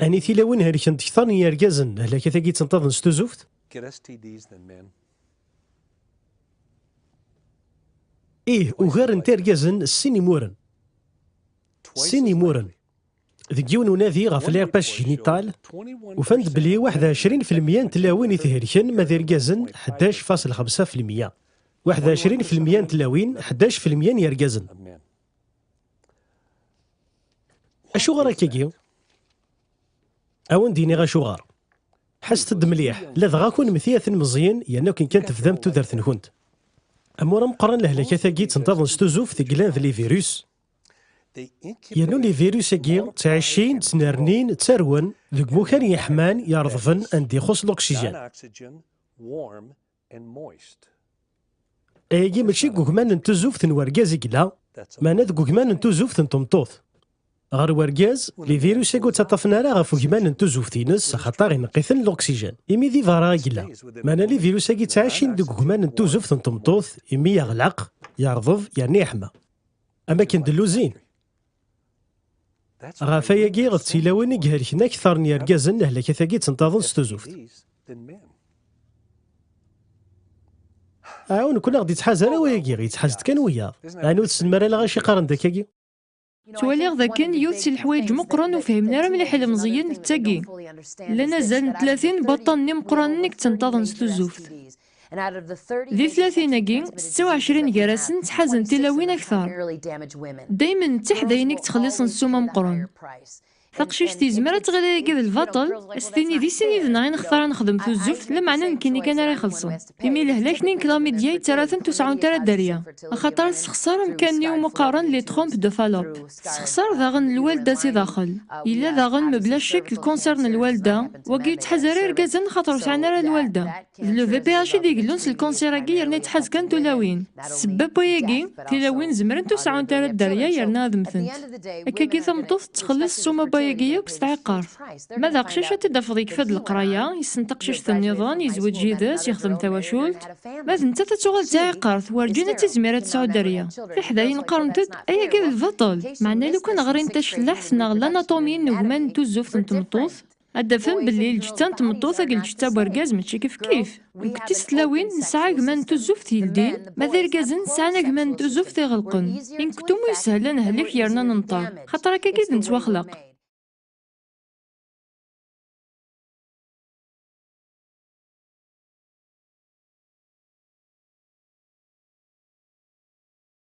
أني تيلاوين هاريكن تكثر يرجازن هلا كثاكي تنتظن ستوزوفت إيه وغير انت رجازن السيني مورن سيني مورن ذيك يون ونادي غاف لير باش جينيتال وفند بلي 21% نتلاوين يتهركن ما دير جازن 11.5% 21% نتلاوين 11% يرجازن أشو غرا كيجيو أون ديني غا شو غار حست مليح لا دغا كون مثيث مزيان يعني كي كانت تفدم تودرت نكونت أمورا مقرن لهلاكا ثاقي تنتظن ستوزوف ثقلان ذي لي فيروس يانو لي فيروس كي تعيشين تنرنين تسرون ذوك مكان يحمان يرضفن عندي يخص الأكسجين أيجي ماشي كوكمان نتوزوف تنورجاز كلا مانا كوكمان نتوزوف تنطمطوث غير ورجاز لي فيروس كو تطفنا راه غفو كمان نتوزوف تينس خاطر ينقيثن الأكسجين إمي ذي فارا كلا مانا لي فيروس كي تعيشين دوك كمان نتوزوف تنطمطوث إمي يغلق يرضف يعني يحمى أما كان دلوزين غافاياكي غتيلاوين يقهركنا أكثر نيرجازن لهلا كثاكي تنتظن ستوزوفت عاون كنا غادي تحاز انا وياكي غيتحازت كان وياه انو تسمر لا غاشي قارن داكاكي تواليغ ذا كان يوث سي الحوايج مقرن وفهمنا راه مليح مزيان تاكي لا نزال 30 بطن مقرن نيك تنتظن ستوزوفت ذي 30 كي 26 جراسن تحازن تلاوين اكثر دايما تحداينك تخلص السومه مقرن تقشيش تيزمر تغلي كذا الفاطل استني ذي سني ذنا نختار نخدم في الزفت لا معنى نكني كان راه يخلصوا بمي لهلاكني كلامي ديال 3 دريا خاطر السخسار مكاني ومقارن لي ترومب دو فالوب السخسار ذاغن الوالده سي داخل الا ذاغن مبلا شك الكونسيرن الوالده وكي تحزري ركازن خاطر سعنا راه الوالده لو في بي اش دي كلونس الكونسيراكي يرني تحز كان تلاوين السبب وياكي تلاوين زمرن 9 دريا يرنا ذمثنت هكا كي ثمطوف تخلص السومه بايقيه وكستعقار ماذا قشيش تدفضي كفاد القرايه يسنتقشيش النظام يزوج جيداس يخدم تواشولت ماذا انت تتشغل تعقار ورجينا تزميرات سعود دريا في حداين قارنتد ايا كيف الفضل معنا لو كان غير انت شلح نغلا اناتوميين نغمان توزوف تمطوث الدفن بالليل جتا تمطوثة قل جتا برقاز ماشي كيف وكتي ستلاوين نسعى كمان توزوف تيلدين ماذا رقازن نسعى كمان توزوف تيغلقن إن كنتم يسهلن هليك يرنا ننطر خاطر كاكيد نتواخلق